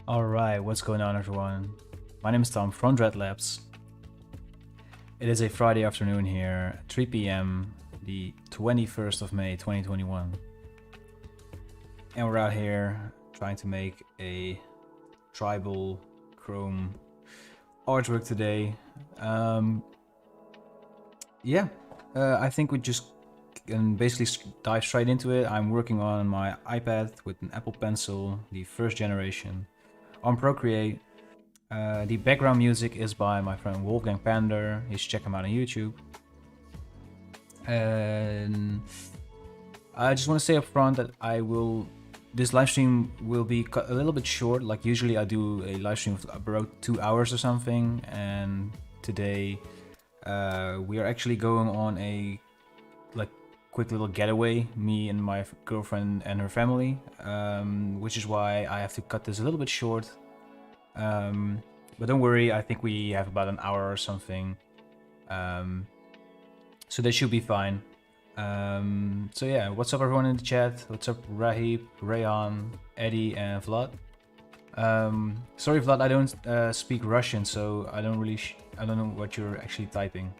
Alright, what's going on everyone? My name is Tom from Dreadlabs. It is a Friday afternoon here, 3 p.m, the 21st of May 2021. And we're out here trying to make a tribal chrome artwork today. I think we just can basically dive straight into it. I'm working on my iPad with an Apple Pencil, the first generation, on ProCreate. The background music is by my friend Wolfgang Pander. You should check him out on YouTube. And I just want to say up front that this live stream will be cut a little bit short. Like usually I do a live stream of about 2 hours or something, and today we are actually going on a quick little getaway, me and my girlfriend and her family, which is why I have to cut this a little bit short. But don't worry, I think we have about an hour or something, so that should be fine. So yeah, what's up everyone in the chat? What's up Rahib, Rayhan, Eddie, and Vlad? Sorry Vlad, I don't speak Russian, so I don't know what you're actually typing.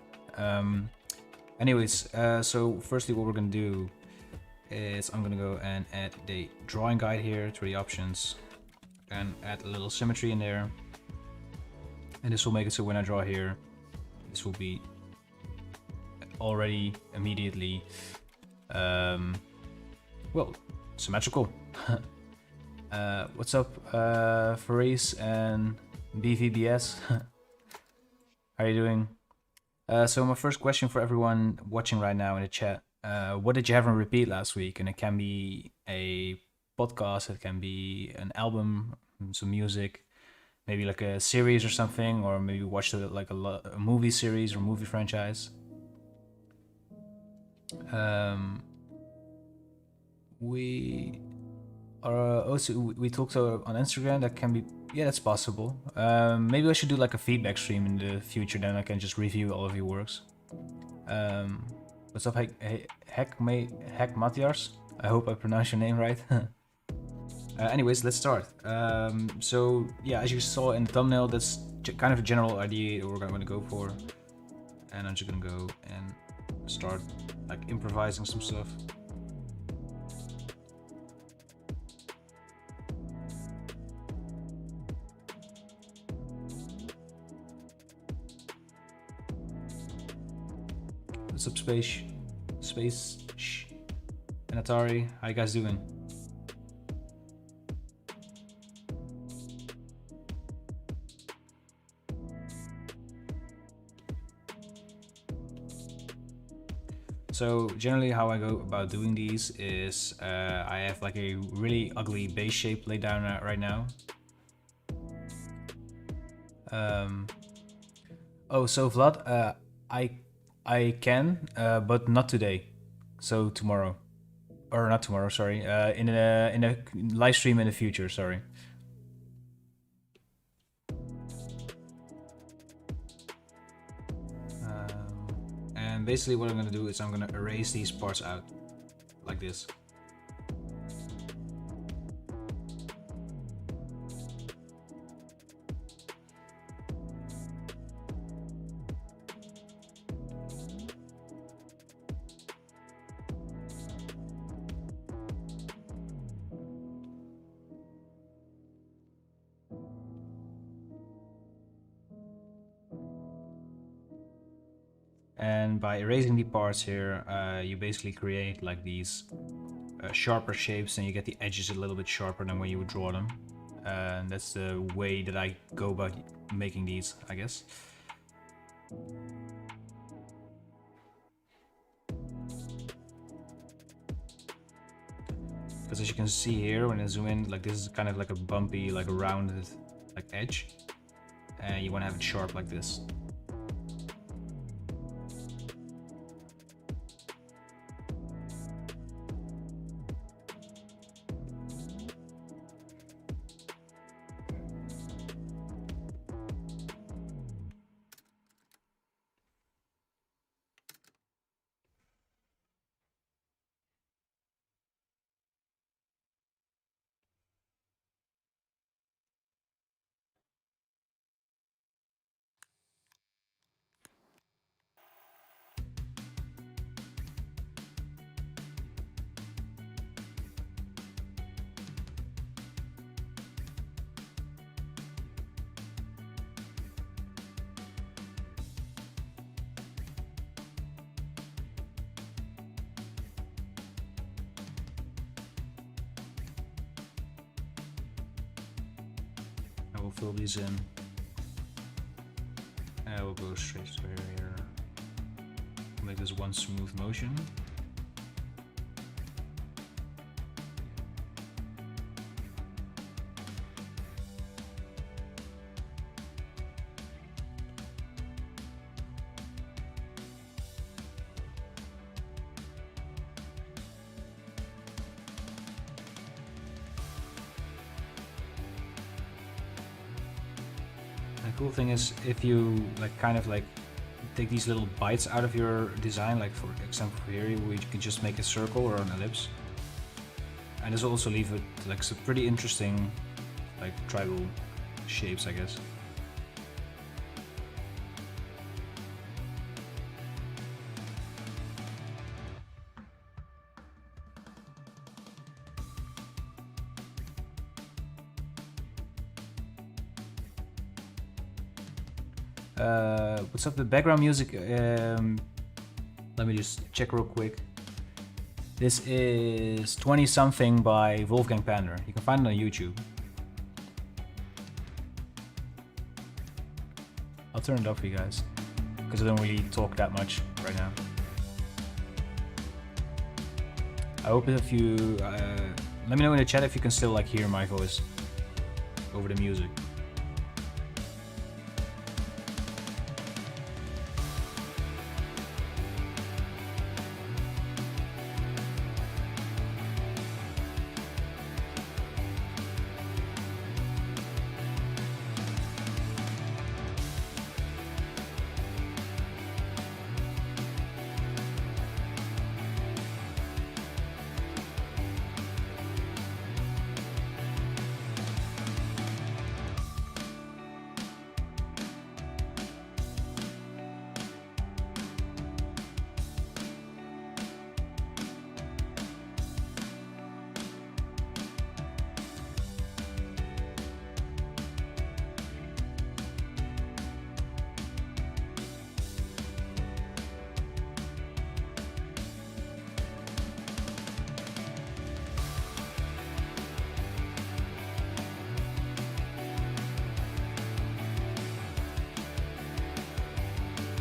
Anyways, so firstly what we're gonna do is I'm gonna go and add the drawing guide here to the options and add a little symmetry in there. And this will make it so when I draw here, this will be already immediately, well, symmetrical. What's up, Faris and BVBS? How are you doing? So my first question for everyone watching right now in the chat, what did you have on repeat last week? And it can be a podcast, it can be an album, some music, maybe like a series or something, or maybe watch like a movie series or movie franchise. We are also, we talked on Instagram. That can be, yeah, that's possible. Maybe I should do like a feedback stream in the future, then I can just review all of your works. What's up, Heck Matthias? I hope I pronounced your name right. Anyways, let's start. So yeah, as you saw in the thumbnail, that's kind of a general idea that we're going to go for. And I'm just gonna go and start like improvising some stuff. What's up, Space, and Atari? How you guys doing? So generally how I go about doing these is I have like a really ugly base shape laid down right now. Oh, so Vlad, I can, but not today. So tomorrow, or not tomorrow. Sorry, in a live stream in the future. Sorry. And basically what I'm gonna do is I'm gonna erase these parts out like this. And by erasing the parts here, you basically create like these sharper shapes, and you get the edges a little bit sharper than when you would draw them. And that's the way that I go about making these, I guess. Because as you can see here, when I zoom in, like this is kind of like a bumpy, like a rounded like edge, and you want to have it sharp like this. we'll fill these in. And we'll go straight to here. Make this one smooth motion. The cool thing is, if you kind of take these little bites out of your design, like for example here, we can just make a circle or an ellipse, and this will also leave it some pretty interesting tribal shapes, I guess. What's up, the background music? Let me just check real quick. This is 20 something by Wolfgang Pander. You can find it on YouTube. I'll turn it off for you guys, because I don't really talk that much right now. I hope if you let me know in the chat if you can still hear my voice over the music.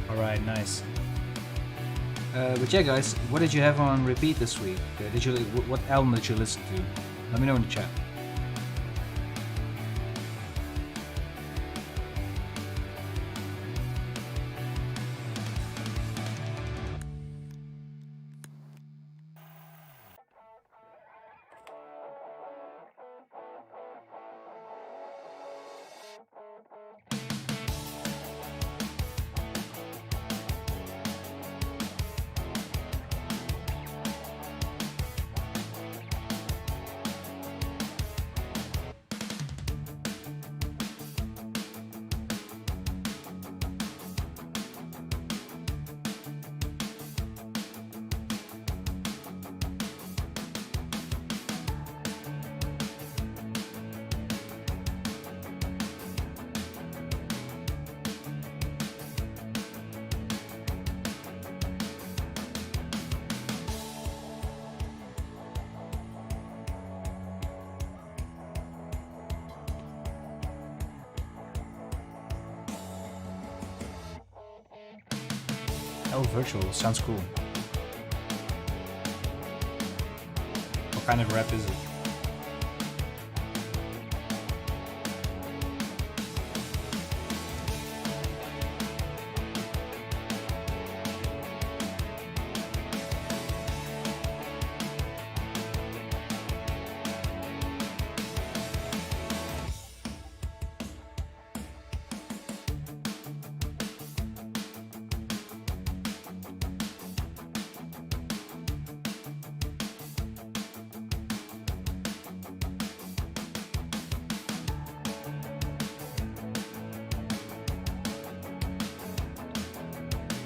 Alright, nice. But yeah, guys, what did you have on repeat this week? What album did you listen to? Let me know in the chat. Oh, virtual. Sounds cool. What kind of rap is it?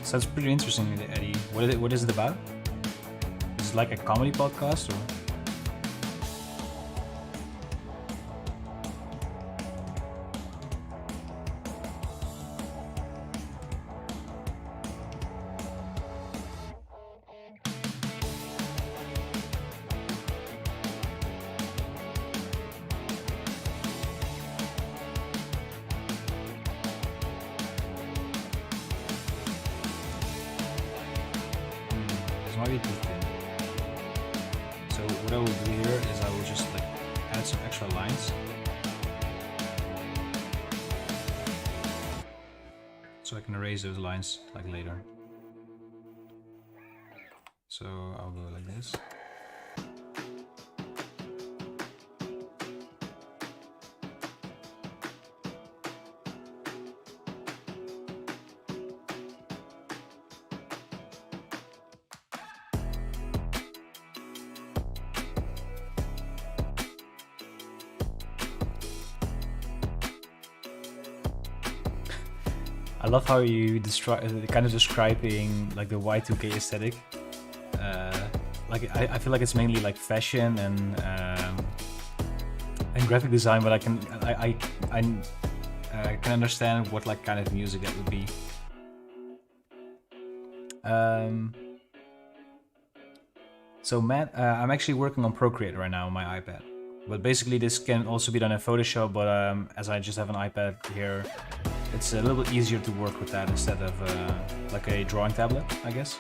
Sounds pretty interesting, Eddie. What is it about? Is it like a comedy podcast or? might be too thin. So what I will do here is I will just like add some extra lines. So I can erase those lines like later. So I'll go like this. I love how you kind of describing like the Y2K aesthetic. Like I feel like it's mainly like fashion and graphic design, but I can understand what like kind of music that would be. So Matt, I'm actually working on ProCreate right now on my iPad. But basically this can also be done in Photoshop, but as I just have an iPad here, it's a little bit easier to work with that instead of like a drawing tablet, I guess.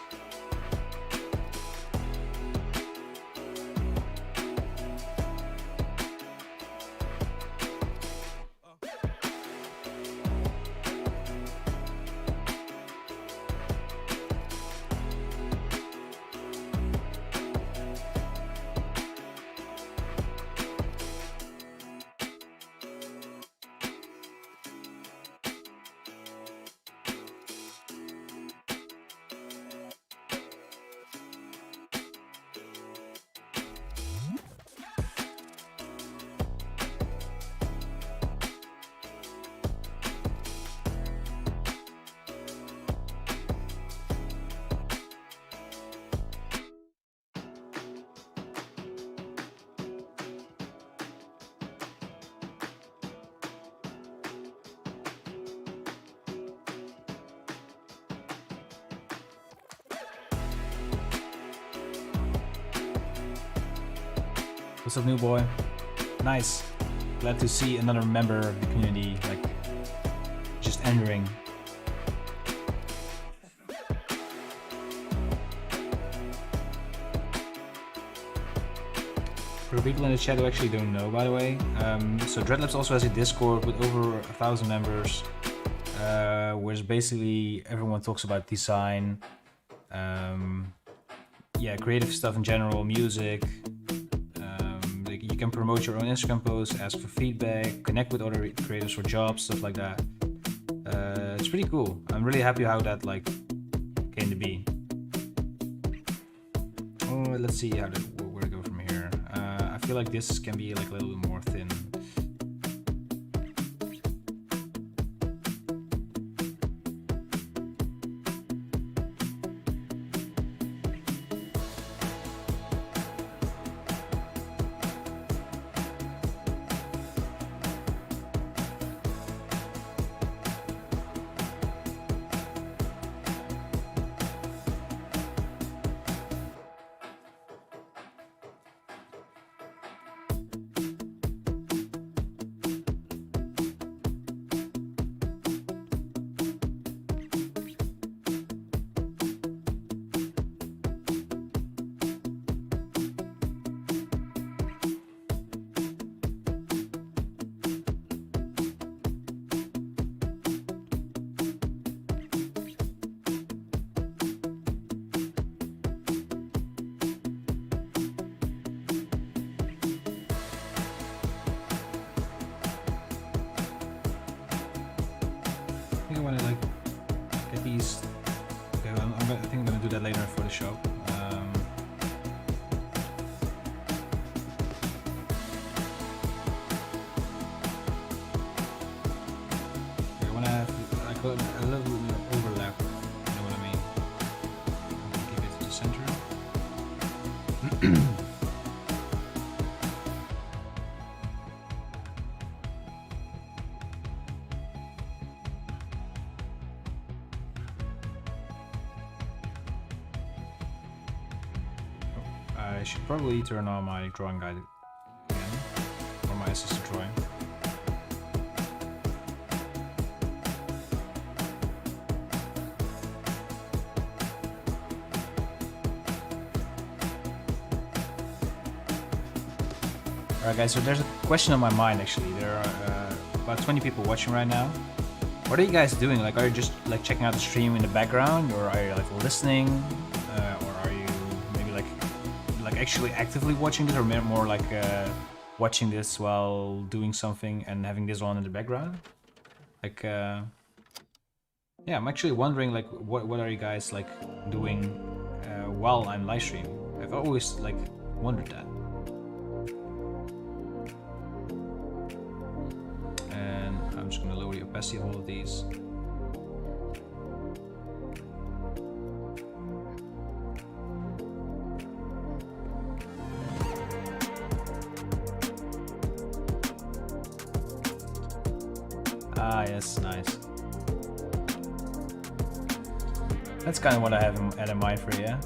What's up, new boy? Nice. Glad to see another member of the community, like, just entering. For people in the chat who actually don't know, by the way, so Dreadlabs also has a Discord with over 1,000 members, where basically everyone talks about design, yeah, creative stuff in general, music. You can promote your own Instagram posts, ask for feedback, connect with other creators for jobs, stuff like that. It's pretty cool. I'm really happy how that like came to be. Oh, let's see where to go from here. I feel like this can be like a little bit more thin. I think I'm gonna do that later in Photoshop. I wanna have like a little overlap. You know what I mean? Keep it to the center. I should probably turn on my drawing guide again, or my assistant drawing. Alright guys, so there's a question on my mind actually. There are about 20 people watching right now. What are you guys doing? Like, are you just like checking out the stream in the background, or are you like listening, or are you maybe like actually actively watching this, or more like watching this while doing something and having this on in the background? Like, yeah, I'm actually wondering like what are you guys like doing while I'm live streaming? I've always like wondered that. And I'm just gonna lower the opacity of all of these. Ah, yes, nice. That's kind of what I have had in mind for you, yeah?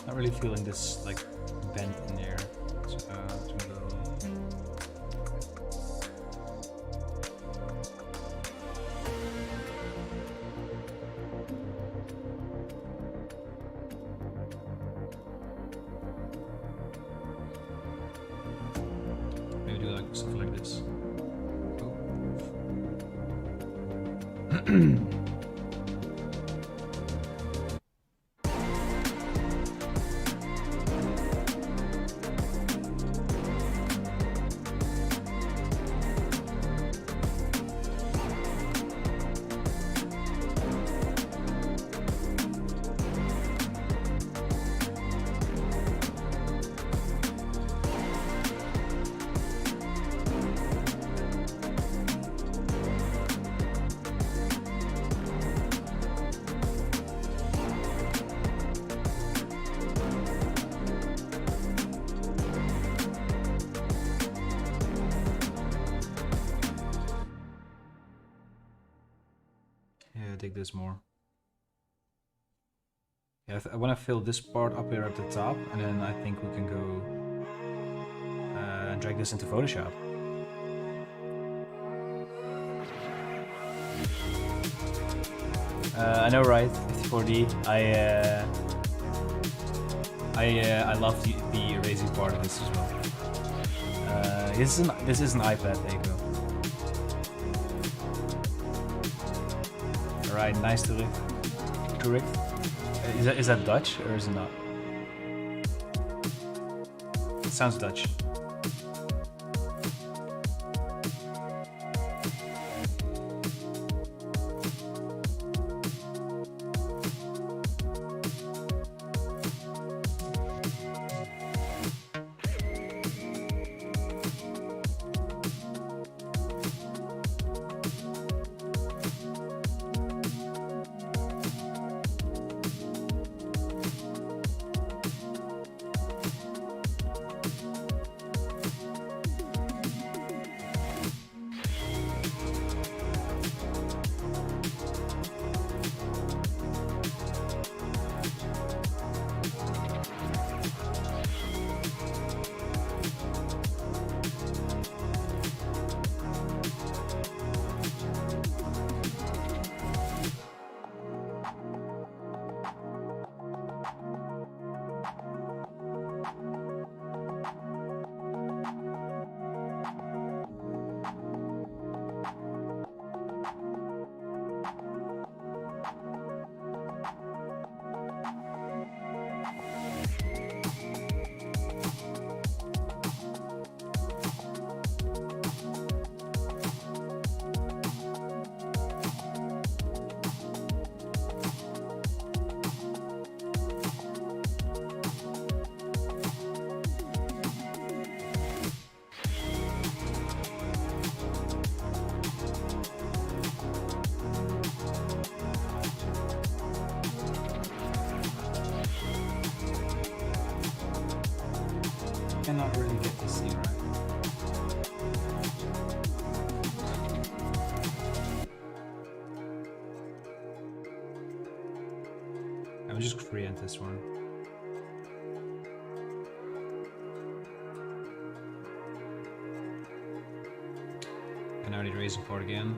Not really feeling this like bend in there. So, maybe do like something like this. Oh. Dig this more. Yeah, I want to fill this part up here at the top, and then I think we can go and drag this into Photoshop. I know, right? 54D. I love the erasing part of this as well. This is an iPad. There you go. Alright, nice to it. Correct. Is that Dutch or is it not? sounds Dutch. Cannot really get this scene right. I will just create this one. And now I need to raise the part again.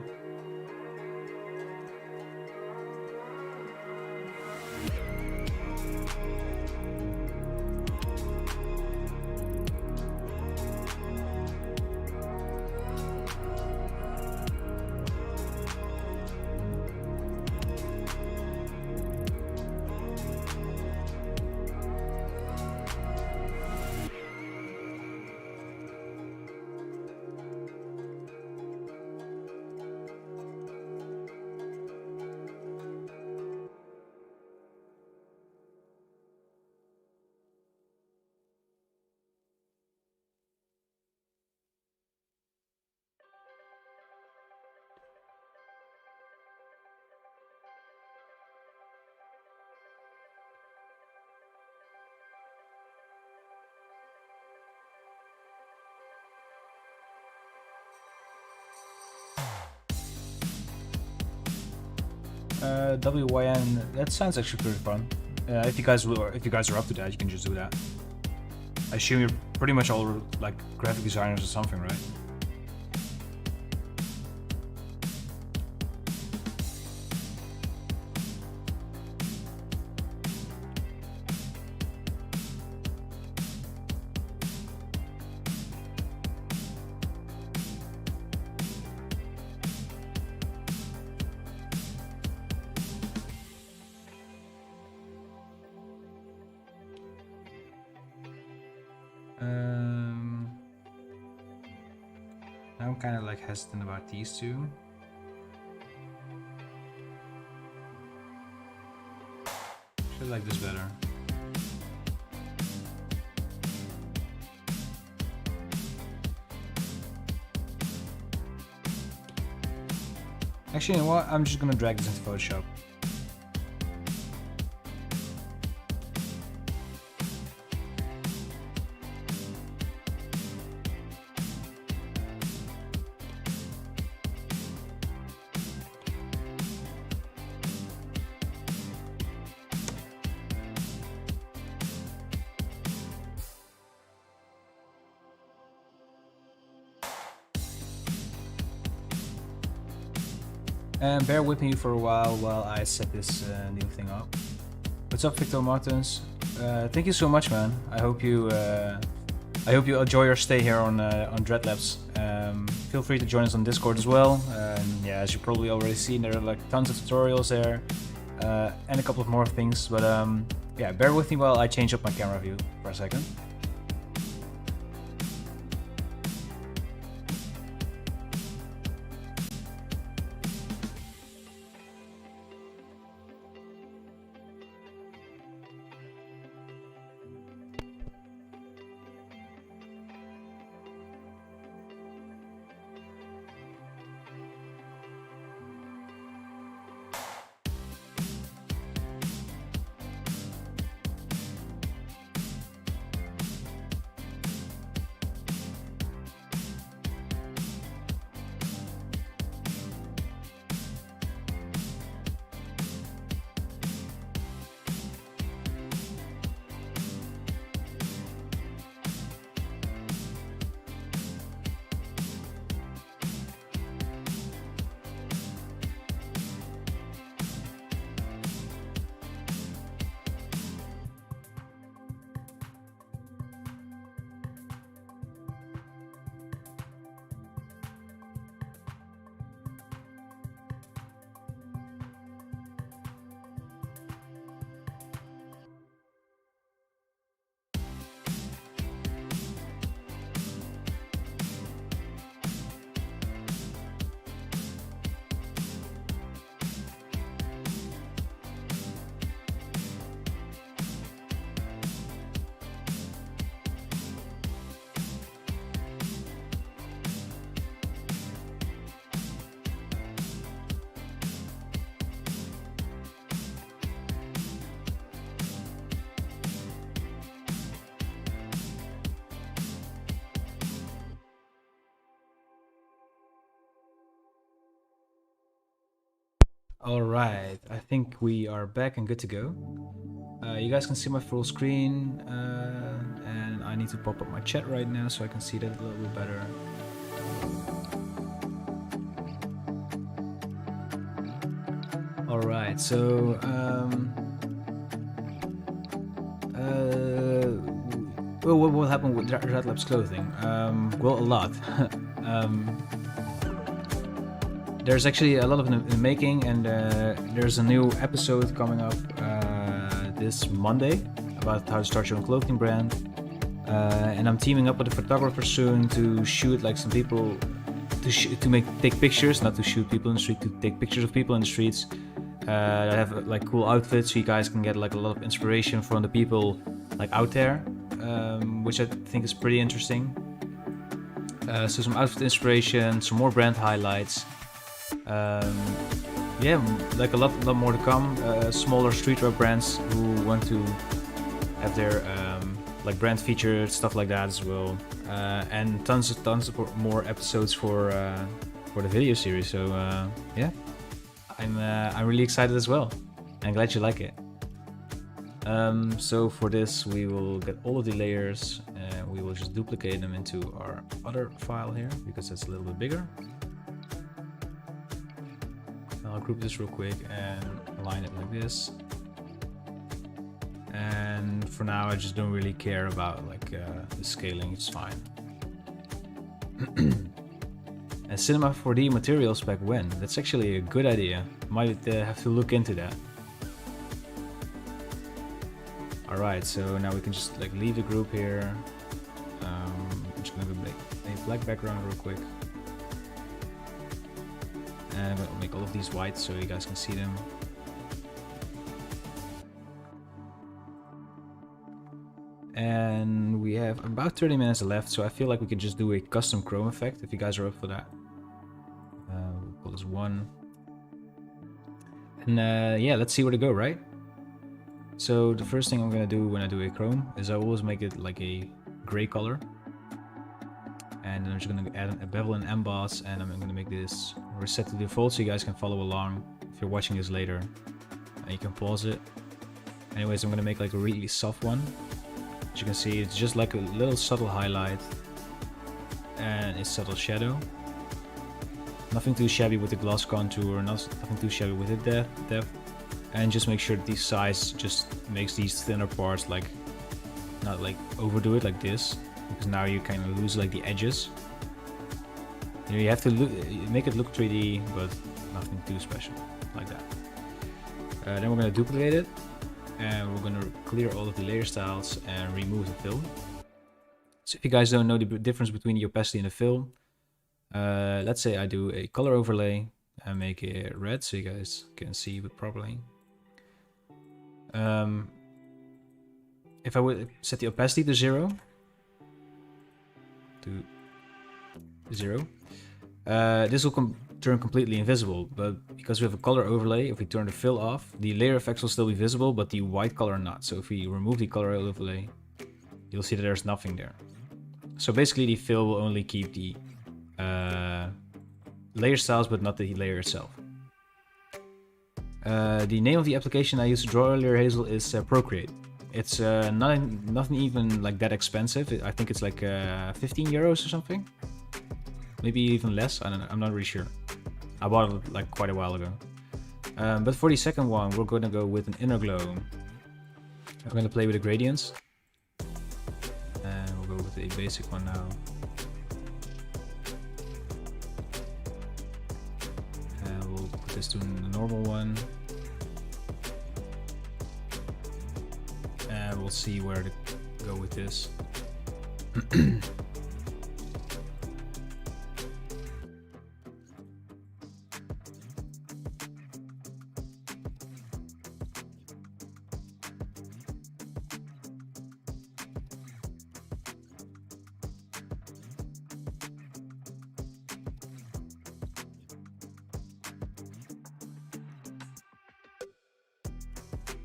WYN, that sounds actually pretty fun. If you guys are up to that, you can just do that. I assume you're pretty much all like graphic designers or something, right? I'm kind of like hesitant about these two. I like this better. Actually, you know what? I'm just gonna drag this into Photoshop. And bear with me for a while I set this new thing up. What's up, Victor Martins? Thank you so much, man. I hope you enjoy your stay here on Dreadlabs. Feel free to join us on Discord as well. Yeah, as you probably already seen, there are like tons of tutorials there and a couple of more things. But yeah, bear with me while I change up my camera view for a second. All right, I think we are back and good to go. You guys can see my full screen, and I need to pop up my chat right now so I can see that a little bit better. All right, so well, what will happen with Dreadlabs clothing? Well, a lot. There's actually a lot of in the making, and there's a new episode coming up this Monday about how to start your own clothing brand. And I'm teaming up with a photographer soon to shoot like some people to take pictures, not to shoot people in the street, to take pictures of people in the streets that have like cool outfits, so you guys can get like a lot of inspiration from the people like out there, which I think is pretty interesting. So some outfit inspiration, some more brand highlights. Yeah, like a lot more to come. Smaller streetwear brands who want to have their like brand featured stuff like that as well, and tons of more episodes for the video series. So yeah, I'm really excited as well. I'm glad you like it. So for this, we will get all of the layers and we will just duplicate them into our other file here because it's a little bit bigger. I'll group this real quick and align it like this. And for now, I just don't really care about like the scaling. It's fine. And Cinema 4D materials back when? That's actually a good idea. Might have to look into that. All right, so now we can just like leave the group here. I'm just gonna make a black background real quick. And I'll make all of these white so you guys can see them. And we have about 30 minutes left, so I feel like we can just do a custom chrome effect if you guys are up for that. We'll call this 1. And yeah, let's see where to go, right? So the first thing I'm gonna do when I do a chrome is I always make it like a gray color. And then I'm just gonna add a bevel and emboss, and I'm gonna make this reset to default so you guys can follow along if you're watching this later. And you can pause it. Anyways, I'm gonna make like a really soft one. As you can see, it's just like a little subtle highlight and a subtle shadow. Nothing too shabby with the gloss contour, nothing too shabby with the depth. And just make sure that the size just makes these thinner parts like not like overdo it like this, because now you kind of lose like the edges. You know, you have to make it look 3D, but nothing too special like that. Then we're gonna duplicate it, and we're gonna clear all of the layer styles and remove the fill. So if you guys don't know the difference between the opacity and the fill, let's say I do a color overlay and make it red so you guys can see it properly. If I would set the opacity to 0, this will turn completely invisible, but because we have a color overlay, if we turn the fill off, the layer effects will still be visible, but the white color not. So if we remove the color overlay, you'll see that there's nothing there. So basically the fill will only keep the layer styles, but not the layer itself. The name of the application I used to draw earlier, Hazel, is ProCreate. It's nothing even like that expensive. I think it's like 15 euros or something. Maybe even less, I don't know, I'm not really sure. I bought it like quite a while ago. But for the second one, we're gonna go with an inner glow. I'm gonna play with the gradients. And we'll go with a basic one now. And we'll put this to the normal one. And we'll see where to go with this.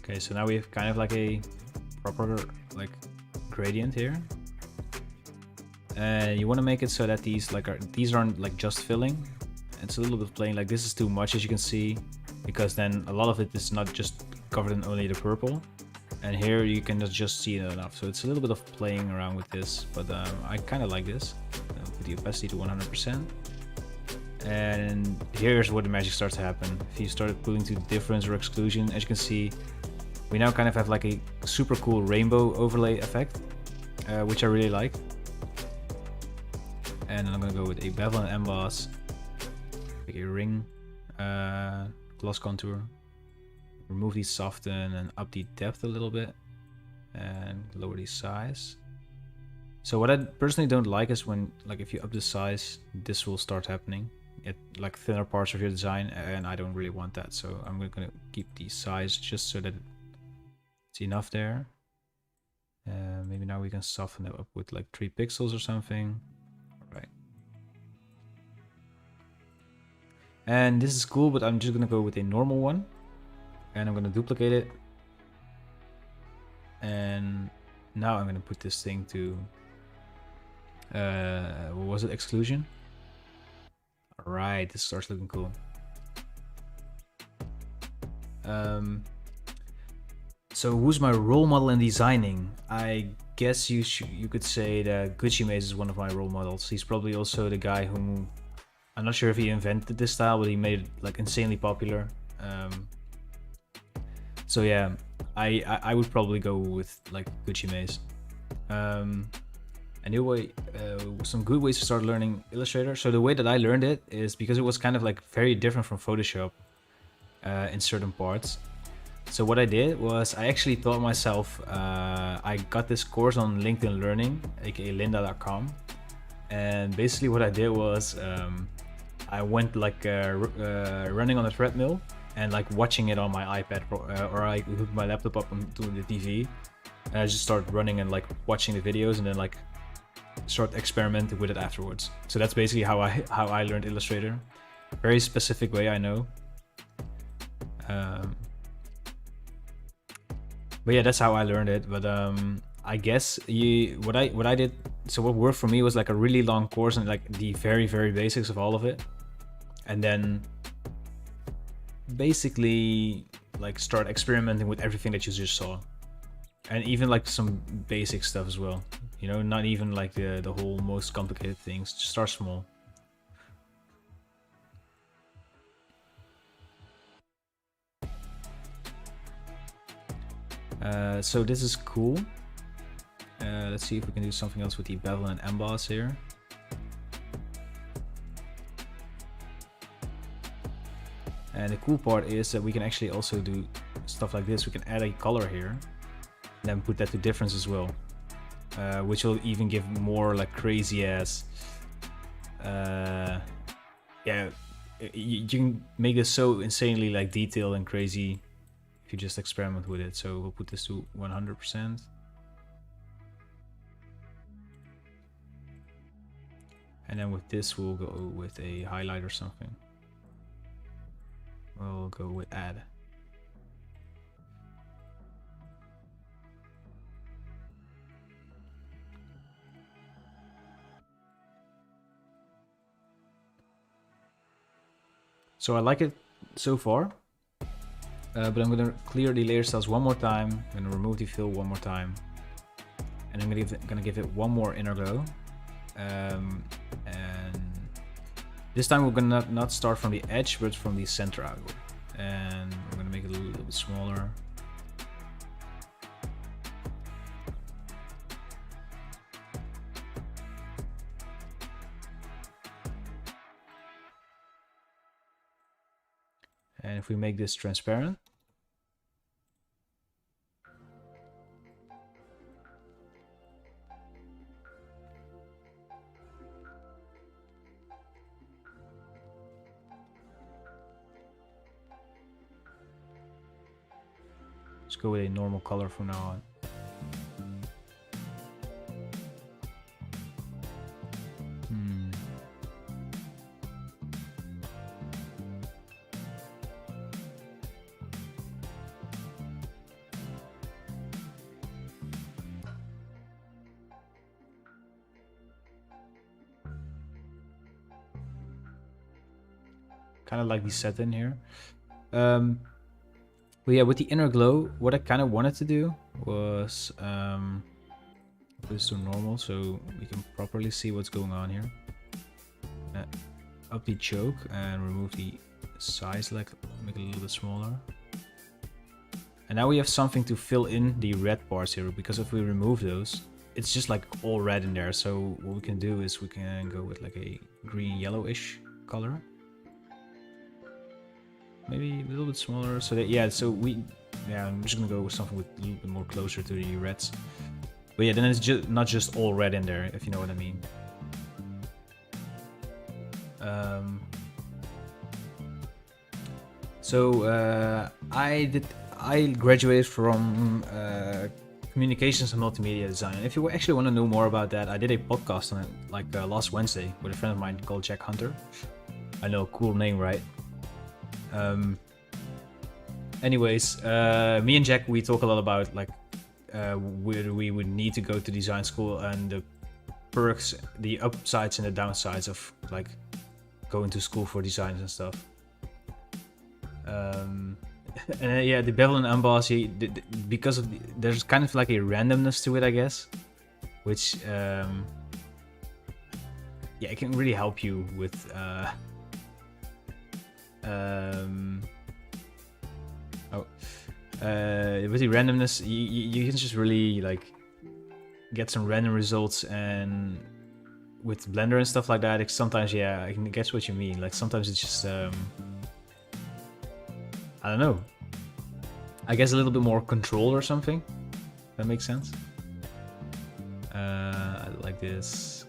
Okay, so now we have kind of like a proper like gradient here, and you want to make it so that these aren't like just filling. It's a little bit plain, like this is too much, as you can see. because then a lot of it is not just covered in only the purple. And here you can just see it enough. So it's a little bit of playing around with this, but I kind of like this. Put the opacity to 100%. And here's where the magic starts to happen. If you start pulling to difference or exclusion, as you can see, we now kind of have like a super cool rainbow overlay effect, which I really like. And then I'm gonna go with a bevel and emboss, a ring, gloss contour, remove the soften and up the depth a little bit, and lower the size. So what I personally don't like is when, like, if you up the size, this will start happening. Get like thinner parts of your design, and I don't really want that. So I'm gonna keep the size just so that it's enough there. Maybe now we can soften it up with like 3 pixels or something. Right. And this is cool, but I'm just gonna go with a normal one. And I'm gonna duplicate it. And now I'm gonna put this thing to, what was it, exclusion? Alright, this starts looking cool. So who's my role model in designing? I guess you could say that GucciMaze is one of my role models. He's probably also the guy who, I'm not sure if he invented this style, but he made it like insanely popular. So yeah, I would probably go with like GucciMaze. A new way, some good ways to start learning Illustrator. So the way that I learned it is because it was kind of like very different from Photoshop in certain parts. So what I did was I actually taught myself, I got this course on LinkedIn Learning, aka lynda.com. And basically what I did was I went like running on a treadmill and like watching it on my iPad, or I hooked my laptop up onto the TV. And I just started running and like watching the videos, and then like start experimenting with it afterwards. So that's basically how I learned Illustrator. Very specific way, I know. But yeah, that's how I learned it. But I guess what I did, so what worked for me was like a really long course and like the very basics of all of it, and then basically like start experimenting with everything that you just saw, and even like some basic stuff as well. You know, not even like the whole most complicated things. Just start small. So this is cool. Let's see if we can do something else with the bevel and emboss here. And the cool part is that we can actually also do stuff like this. We can add a color here, and then put that to difference as well, which will even give more like crazy ass. Yeah, you can make this so insanely like detailed and crazy if you just experiment with it. So we'll put this to 100%. And then with this, we'll go with a highlight or something. We'll go with add. So I like it so far, but I'm gonna clear the layer styles one more time. I'm gonna remove the fill one more time, and I'm gonna give it one more inner glow. And this time we're gonna not start from the edge, but from the center outward. And we're gonna make it a little bit smaller. And if we make this transparent, let's go with a normal color from now on. Kind of like the set in here. But yeah, with the inner glow, what I kind of wanted to do was put this to normal so we can properly see what's going on here. Up the choke and remove the size, like make it a little bit smaller. And now we have something to fill in the red parts here, because if we remove those, it's just like all red in there. So what we can do is we can go with like a green yellowish color. Maybe a little bit smaller. So that, yeah, I'm just gonna go with something with a little bit more closer to the reds. But yeah, then it's just not just all red in there, if you know what I mean. I graduated from communications and multimedia design. And if you actually want to know more about that, I did a podcast on it like last Wednesday with a friend of mine called Jack Hunter. I know, cool name, right? Anyways, me and Jack, we talk a lot about like where we would need to go to design school and the perks, the upsides and the downsides of like going to school for designs and stuff. And yeah, the bevel and emboss, because of there's kind of like a randomness to it, I guess, which yeah, it can really help you with with the randomness. You can just really like get some random results, and with Blender and stuff like that, sometimes, yeah, I can guess what you mean. Like sometimes it's just I don't know, I guess a little bit more control or something. That makes sense. I like this.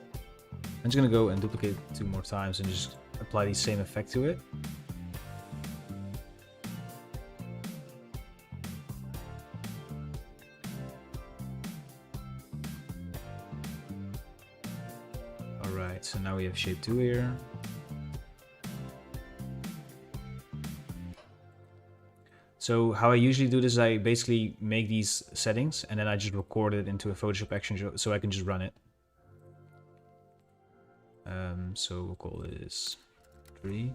I'm just gonna go and duplicate it 2 more times and just apply the same effect to it. Alright, so now we have shape 2 here. So how I usually do this is I basically make these settings and then I just record it into a Photoshop action so I can just run it. So we'll call this 3.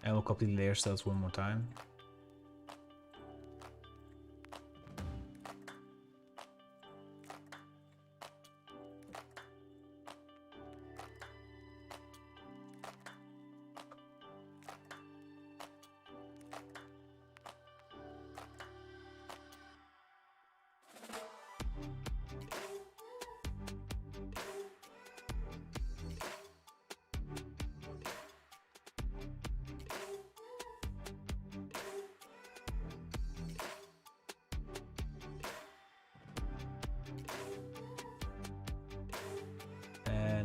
And we'll copy the layer styles 1 more time.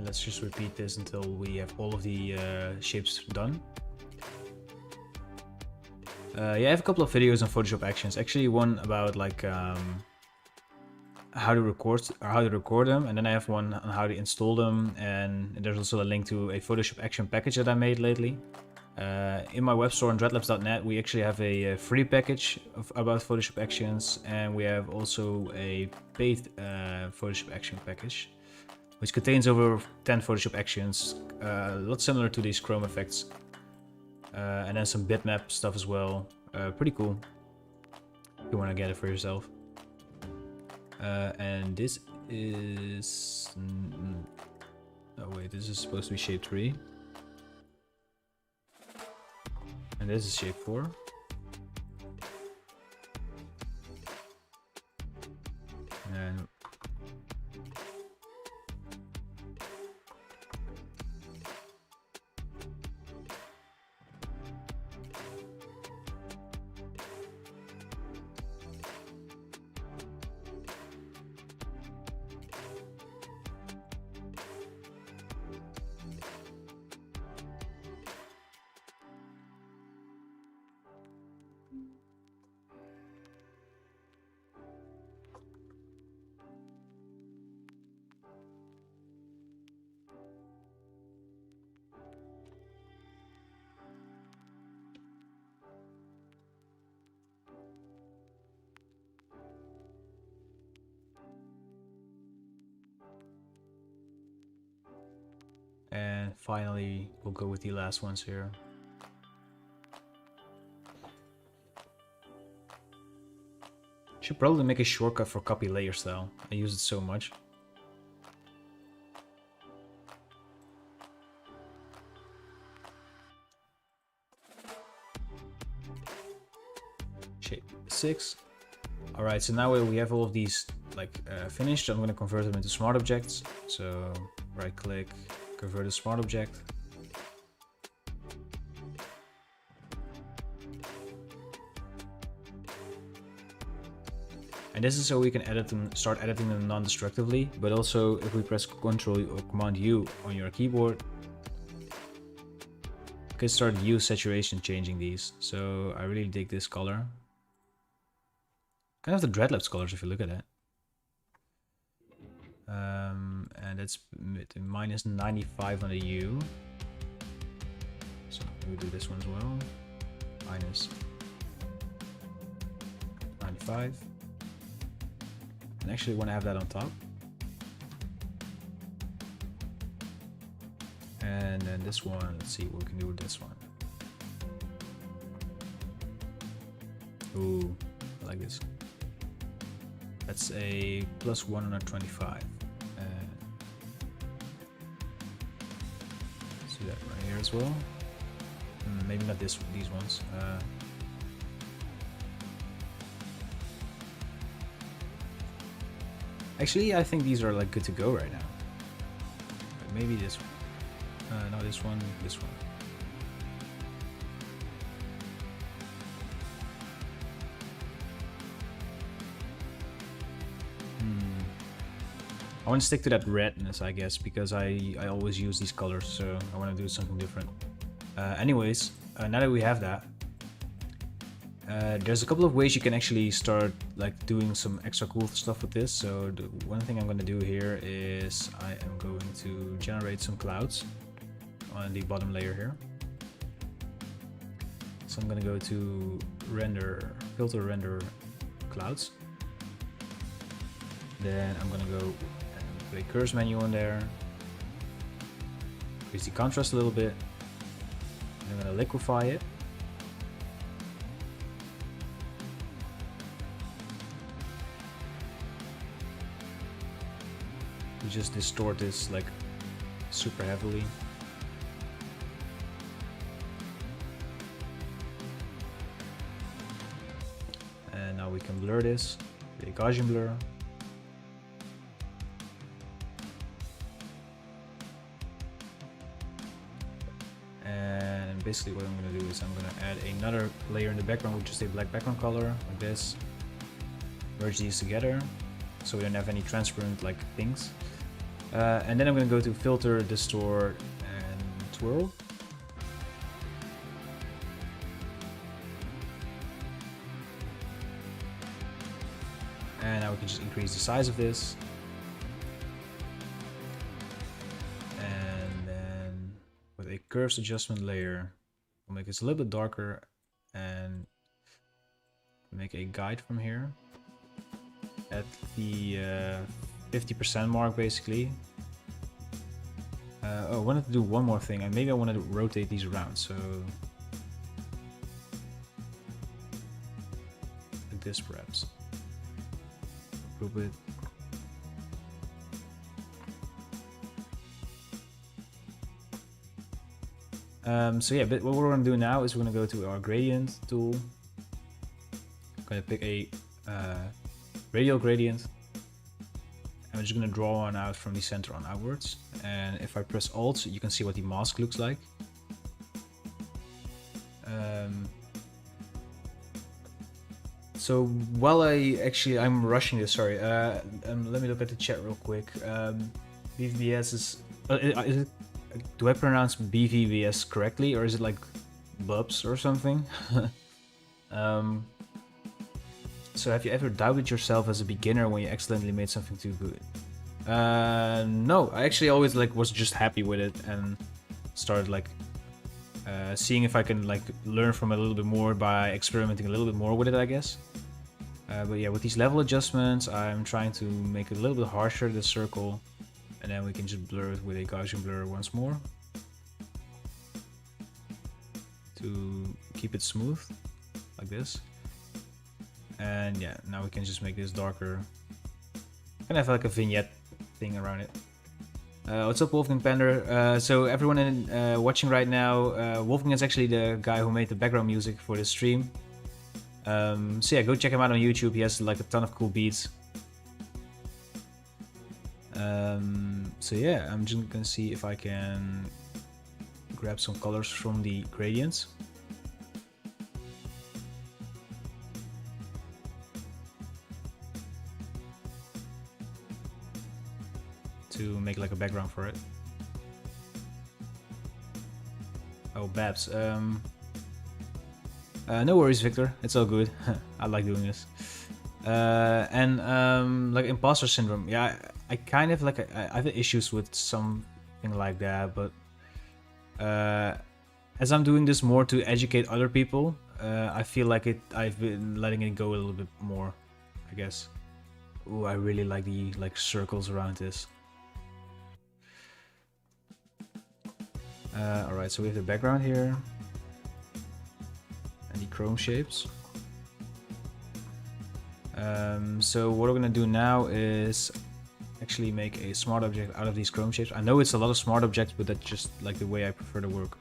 Let's just repeat this until we have all of the shapes done. Yeah, I have a couple of videos on Photoshop Actions. Actually, one about like how to record them, and then I have one on how to install them. And there's also a link to a Photoshop Action package that I made lately. In my web store on Dreadlabs.net, we actually have a free package about Photoshop Actions, and we have also a paid Photoshop Action package, which contains over 10 Photoshop actions, a lot similar to these chrome effects, and then some bitmap stuff as well. Pretty cool if you want to get it for yourself. And this is... oh wait, this is supposed to be shape 3. And this is shape 4. And finally, we'll go with the last ones here. Should probably make a shortcut for copy layer style. I use it so much. Shape 6. Alright, so now we have all of these like finished. I'm going to convert them into smart objects. So right click, convert to smart object. And this is so we can edit them, start editing them non-destructively, but also if we press Ctrl or Command U on your keyboard, you can start hue saturation changing these. So I really dig this color. Kind of the Dreadlabs colors if you look at it. And it's minus 95 on the hue. So we'll do this one as well. Minus 95. And actually want to have that on top. And then this one, let's see what we can do with this one. Ooh, I like this. That's a plus 125. See that right here as well. Maybe not these ones. Actually, I think these are like good to go right now. But maybe this one. No, this one, this one. I want to stick to that redness, I guess, because I always use these colors, so I want to do something different. Anyways, now that we have that, there's a couple of ways you can actually start like doing some extra cool stuff with this. So the one thing I'm going to do here is I am going to generate some clouds on the bottom layer here. So I'm going to go to render, filter render clouds. Then I'm going to go and put a curves menu on there. Increase the contrast a little bit. And I'm going to liquefy it. You just distort this like super heavily. And now we can blur this with a Gaussian blur. And basically what I'm going to do is I'm going to add another layer in the background with just a black background color like this. Merge these together so we don't have any transparent like things. And then I'm going to go to filter, distort, and twirl. And now we can just increase the size of this. And then with a curves adjustment layer, we'll make this a little bit darker and make a guide from here at the 50% mark basically. Oh, I wanted to do one more thing, and maybe I wanted to rotate these around, so like this perhaps. Group it. So yeah, but what we're going to do now is we're going to go to our gradient tool. I'm going to pick a radial gradient. I'm just going to draw one out from the center on outwards. And if I press Alt, you can see what the mask looks like. So while I'm rushing this, sorry, let me look at the chat real quick. BVBS is it, do I pronounce BVBS correctly, or is it like Bubs or something? So have you ever doubted yourself as a beginner when you accidentally made something too good? No, I actually always like was just happy with it and started like seeing if I can like learn from it a little bit more by experimenting a little bit more with it, I guess. But yeah, with these level adjustments, I'm trying to make it a little bit harsher, this circle, and then we can just blur it with a Gaussian blur once more. to keep it smooth, like this. And yeah, now we can just make this darker. Kind of have like a vignette thing around it. What's up, Wolfgang Pender? So everyone watching right now, Wolfgang is actually the guy who made the background music for this stream. So yeah, go check him out on YouTube. He has like a ton of cool beats. So yeah, I'm just gonna see if I can grab some colors from the gradients. To make like a background for it. Oh, Babs. No worries, Victor. It's all good. I like doing this. Like imposter syndrome. Yeah, I kind of like I have issues with something like that, but as I'm doing this more to educate other people, I feel like I've been letting it go a little bit more, I guess. Ooh, I really like the circles around this. Alright, so we have the background here and the chrome shapes. So what we're gonna do now is actually make a smart object out of these chrome shapes. I know it's a lot of smart objects, but that's just like the way I prefer to work.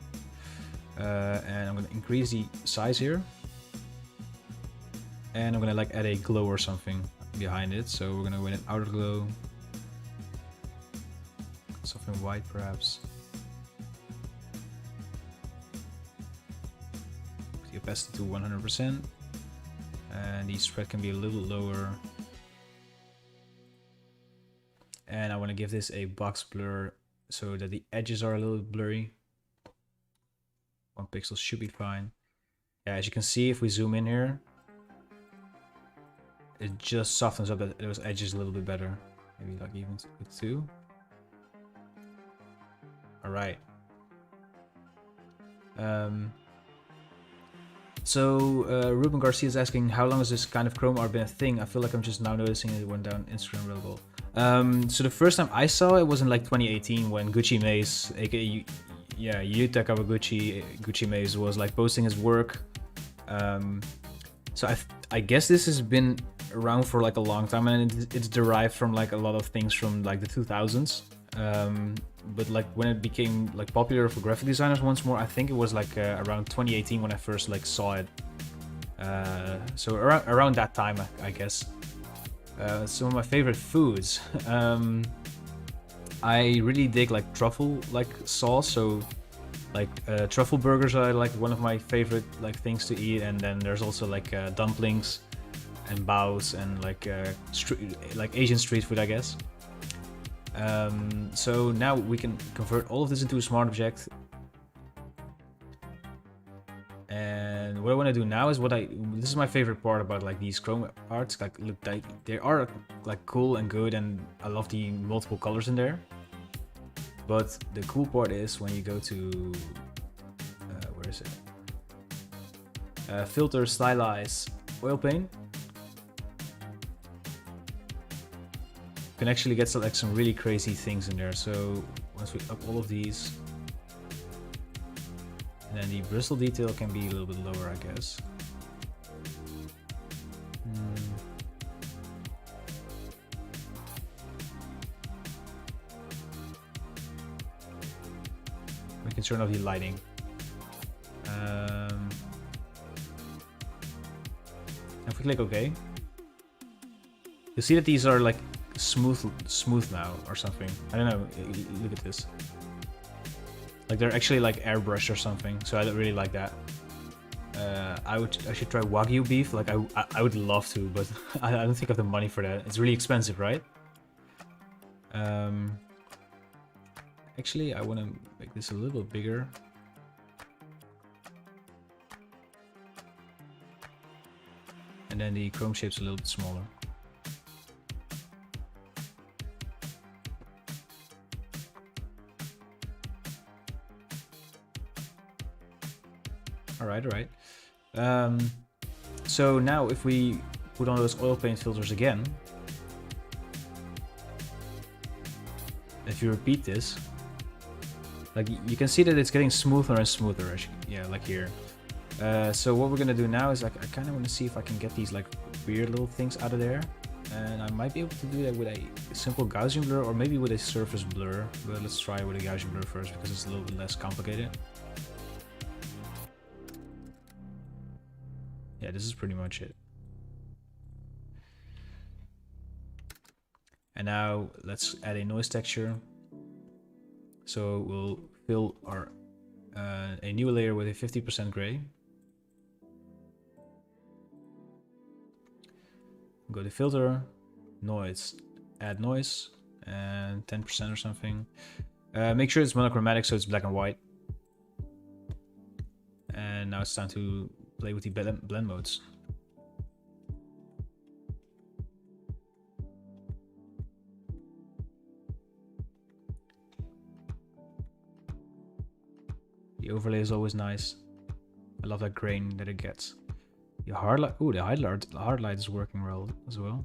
And I'm gonna increase the size here, and I'm gonna like add a glow or something behind it. So we're gonna win an outer glow, something white perhaps. Opacity to 100%, and the spread can be a little lower, and I want to give this a box blur so that the edges are a little blurry. 1 pixel should be fine. Yeah, as you can see, if we zoom in here, it just softens up those edges a little bit better. Maybe like even with 2. All right. So Ruben Garcia is asking, how long has this kind of chrome art been a thing? I feel like I'm just now noticing it went down Instagram real well. So the first time I saw it was in like 2018 when GucciMaze, aka Yuta Kawaguchi, GucciMaze, was like posting his work. So I guess this has been around for like a long time, and it's derived from like a lot of things from like the 2000s. But like when it became like popular for graphic designers once more, I think it was like around 2018 when I first like saw it. So around that time, I guess. Some of my favorite foods. I really dig like truffle like sauce. So like truffle burgers are like one of my favorite like things to eat, and then there's also like dumplings and baos and like Asian street food, I guess. So now we can convert all of this into a smart object. And what I want to do now is this is my favorite part about like these chrome arts. Like look, they are like cool and good, and I love the multiple colors in there. But the cool part is when you go to where is it? Filter, stylize, oil paint. You can actually get like some really crazy things in there. So once we up all of these, and then the bristle detail can be a little bit lower, I guess. We can turn off the lighting. If we click OK, you see that these are like smooth now or something. I don't know. Look at this. Like they're actually like airbrushed or something. So I don't really like that. I should try Wagyu beef. Like I would love to, but I don't think I have the money for that. It's really expensive, right? Actually, I want to make this a little bigger. And then the chrome shape's a little bit smaller. Alright. So now if we put on those oil paint filters again, if you repeat this, like you can see that it's getting smoother and smoother, yeah, like here. So what we're gonna do now is like I kind of want to see if I can get these like weird little things out of there, and I might be able to do that with a simple Gaussian blur or maybe with a surface blur. But let's try with a Gaussian blur first because it's a little bit less complicated. Yeah, this is pretty much it. And now let's add a noise texture. So we'll fill our a new layer with a 50% gray. Go to filter, noise, add noise, and 10% or something. Make sure it's monochromatic so it's black and white. And now it's time to play with the blend modes. The overlay is always nice. I love that grain that it gets. The hard light, ooh, the hard light is working well as well.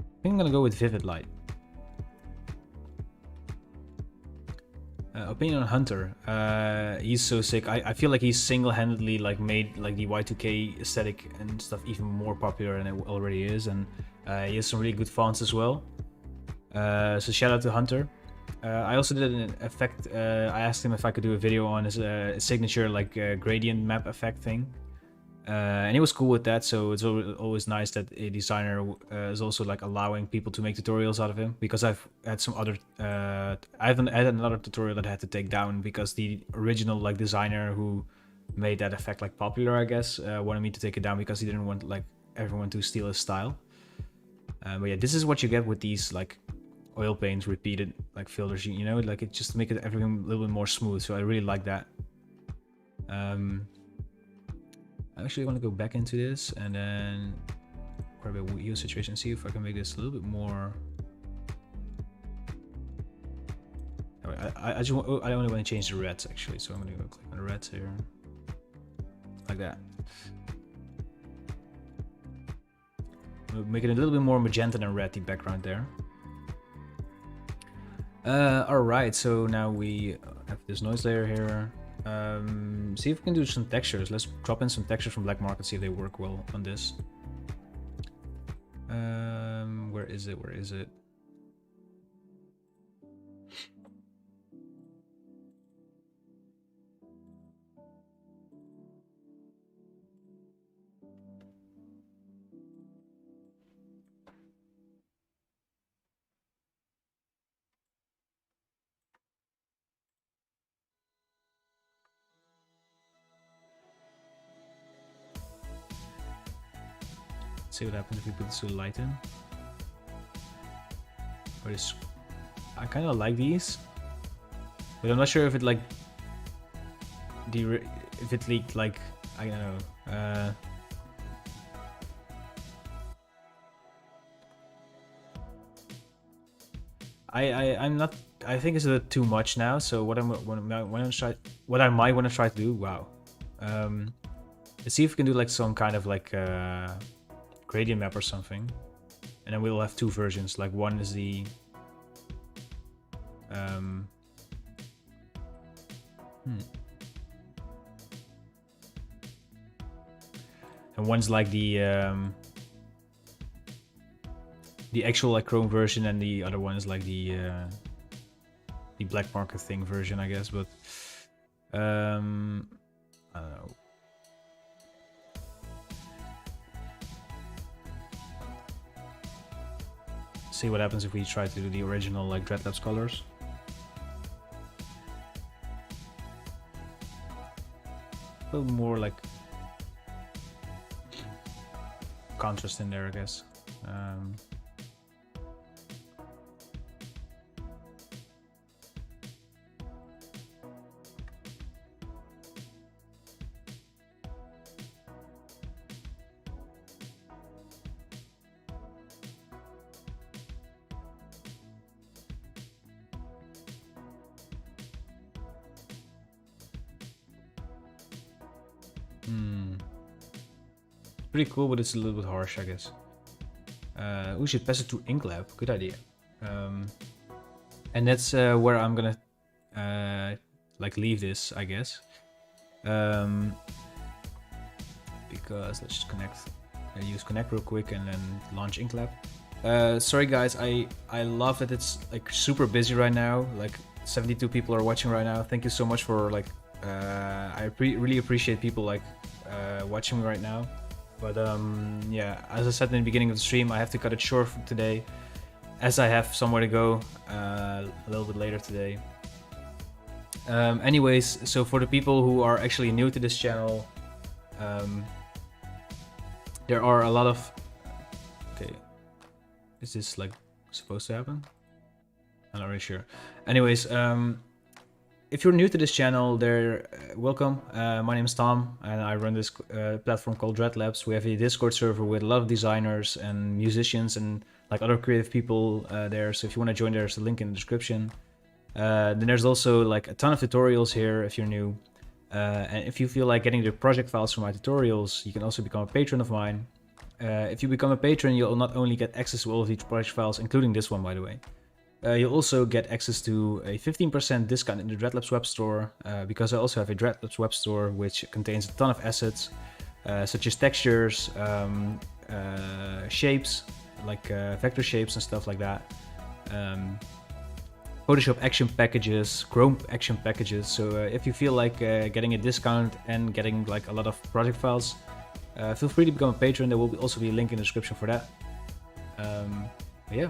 I think I'm gonna go with vivid light. Opinion on Hunter. He's so sick. I feel like he's single-handedly like made like the Y2K aesthetic and stuff even more popular than it already is, and he has some really good fonts as well. So shout out to Hunter. I also did an effect. I asked him if I could do a video on his signature like gradient map effect thing. And he was cool with that, so it's always nice that a designer is also like allowing people to make tutorials out of him, because I've had some other I haven't had another tutorial that I had to take down because the original like designer who made that effect like popular, I guess, wanted me to take it down because he didn't want like everyone to steal his style. But yeah, this is what you get with these like oil paints repeated like filters, you know, like it just make it everything a little bit more smooth, so I really like that. I actually want to go back into this and then grab a wheel situation and see if I can make this a little bit more. I only want to change the reds actually, so I'm going to go click on the reds here, like that. We'll make it a little bit more magenta than red, the background there. Alright, so now we have this noise layer here. See if we can do some textures. Let's drop in some textures from Black Market, see if they work well on this. Where is it? Where is it? See what happens if we put the light in. Or this, I kind of like these, but I'm not sure if it like if it leaked, like I don't know. I'm not. I think it's a bit too much now. So what I might want to try to do. Wow. Let's see if we can do like some kind of like gradient map or something, and then we'll have two versions. Like one is the and one's like the actual like Chrome version, and the other one is like the black market thing version, I guess. But I don't know. See what happens if we try to do the original like Dreadlabs colors. A little more like contrast in there, I guess. pretty cool, but it's a little bit harsh, I guess. We should pass it to Inklab. Good idea. And that's where I'm gonna like leave this, I guess. Because let's just connect. Use connect real quick and then launch Inklab. Sorry guys, I love that it's like super busy right now. Like 72 people are watching right now. Thank you so much for like. I really appreciate people like watching me right now. But yeah, as I said in the beginning of the stream, I have to cut it short for today, as I have somewhere to go a little bit later today. Anyways, so for the people who are actually new to this channel, there are a lot of... Okay, is this like supposed to happen? I'm not really sure. Anyways, if you're new to this channel, welcome. My name is Tom, and I run this platform called Dreadlabs. We have a Discord server with a lot of designers and musicians and like other creative people there. So if you want to join, there's a link in the description. Then there's also like a ton of tutorials here if you're new. And if you feel like getting the project files from my tutorials, you can also become a patron of mine. If you become a patron, you'll not only get access to all of these project files, including this one, by the way. You'll also get access to a 15% discount in the Dreadlabs web store, because I also have a Dreadlabs web store which contains a ton of assets, such as textures, shapes, like vector shapes and stuff like that. Photoshop action packages, Chrome action packages. So if you feel like getting a discount and getting like a lot of project files, feel free to become a patron. There will also be a link in the description for that. Yeah.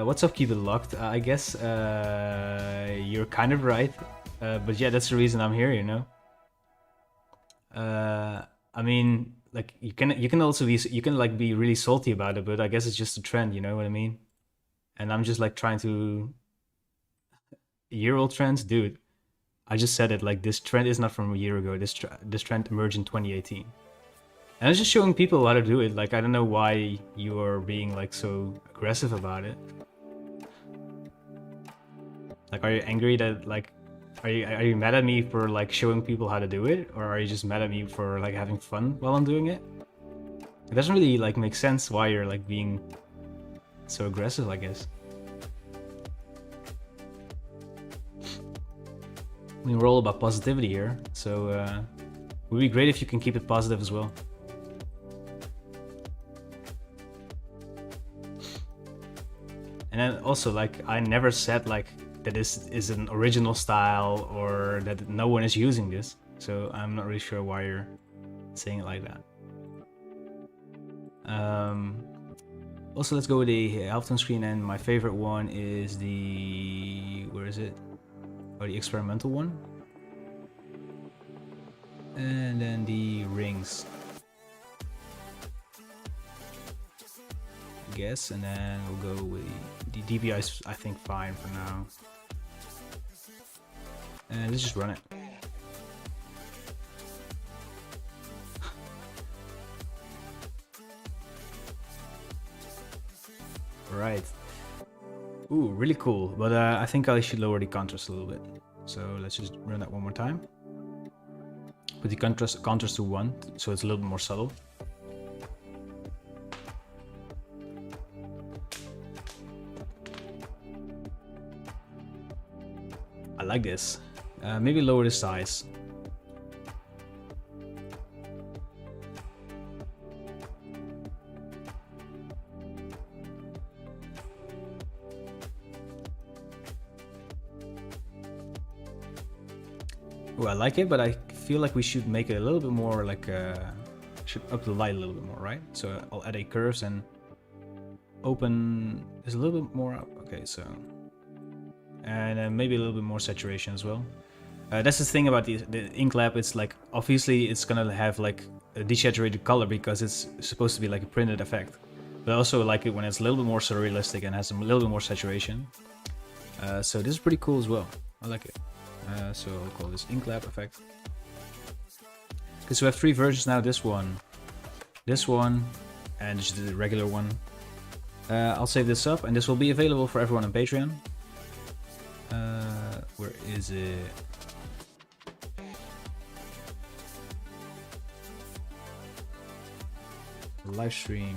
What's up, keep it locked? I guess you're kind of right, but yeah, that's the reason I'm here, you know. I mean, like you can also be be really salty about it, but I guess it's just a trend, you know what I mean? And I'm just like trying to... Year-old trends, dude. I just said it, like this trend is not from a year ago. This trend emerged in 2018. And I was just showing people how to do it. Like, I don't know why you are being like so aggressive about it. Like, are you angry that like, are you mad at me for like showing people how to do it? Or are you just mad at me for like having fun while I'm doing it? It doesn't really like make sense why you're like being so aggressive, I guess. I mean, we're all about positivity here. So it would be great if you can keep it positive as well. And then also, like, I never said like that this is an original style or that no one is using this. So I'm not really sure why you're saying it like that. Also, let's go with the halftone screen, and my favorite one is the... where is it? Oh, the experimental one. And then the rings. I guess, and then we'll go with the DPI is, I think, fine for now. And let's just run it. Right. Ooh, really cool. But I think I should lower the contrast a little bit. So let's just run that one more time. Put the contrast to 1, so it's a little bit more subtle. I like this. Maybe lower the size. Oh, I like it, but I feel like we should make it a little bit more like should up the light a little bit more, right? So I'll add a curves and open this a little bit more up. Okay, so and maybe a little bit more saturation as well. That's the thing about the Inklab. It's like obviously it's gonna have like a desaturated color because it's supposed to be like a printed effect. But I also like it when it's a little bit more surrealistic and has a little bit more saturation. So this is pretty cool as well. I like it. So I'll call this Inklab effect. Because we have 3 versions now, this one, and just the regular one. I'll save this up, and this will be available for everyone on Patreon. Where is it? Live stream.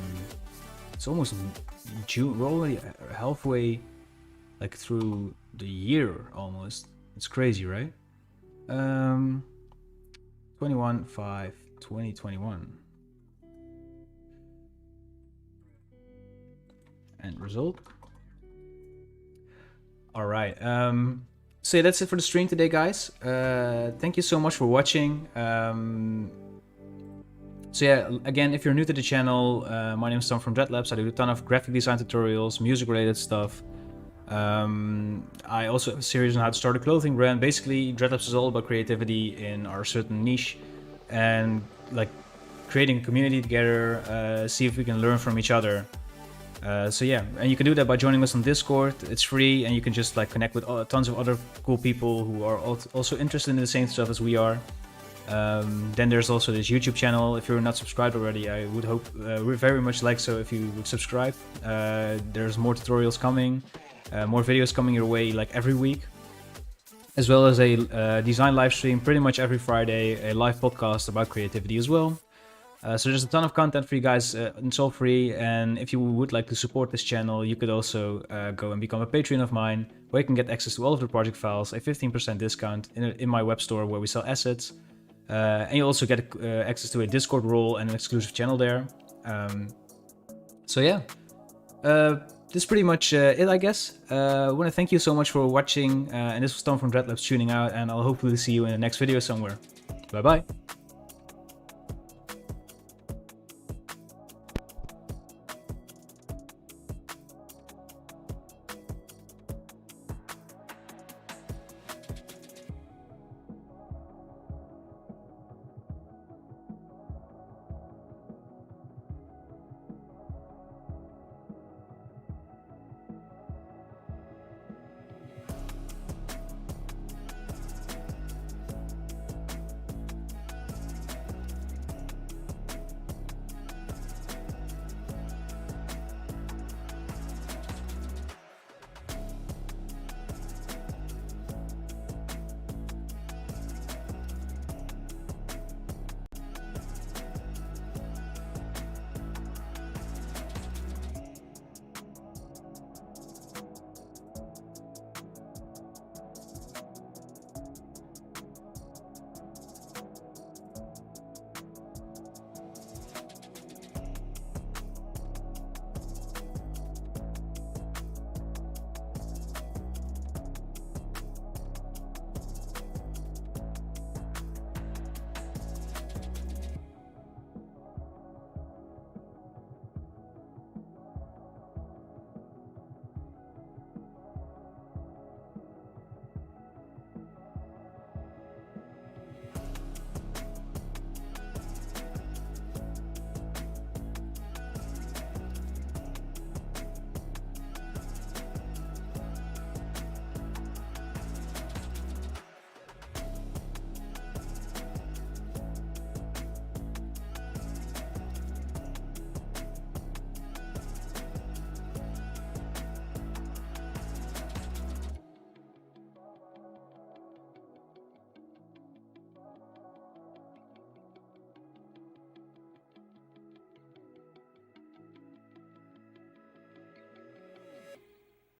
It's almost June. We're already halfway, like through the year almost. It's crazy, right? 21/5/2021. And result. All right. So yeah, that's it for the stream today, guys. Thank you so much for watching. So yeah, again, if you're new to the channel, my name is Tom from Dreadlabs. I do a ton of graphic design tutorials, music-related stuff. I also have a series on how to start a clothing brand. Basically, Dreadlabs is all about creativity in our certain niche and like creating a community together, see if we can learn from each other. So yeah, and you can do that by joining us on Discord. It's free, and you can just like connect with tons of other cool people who are also interested in the same stuff as we are. Then there's also this YouTube channel. If you're not subscribed already, I would hope we're very much like so if you would subscribe. There's more tutorials coming, more videos coming your way like every week, as well as a design live stream pretty much every Friday, a live podcast about creativity as well. So there's a ton of content for you guys. It's all free, and if you would like to support this channel, you could also go and become a Patreon of mine, where you can get access to all of the project files, a 15% discount in my web store where we sell assets. And you also get access to a Discord role and an exclusive channel there. So yeah, this is pretty much it, I guess. I want to thank you so much for watching, and this was Tom from Dreadlabs tuning out, and I'll hopefully see you in the next video somewhere. Bye bye.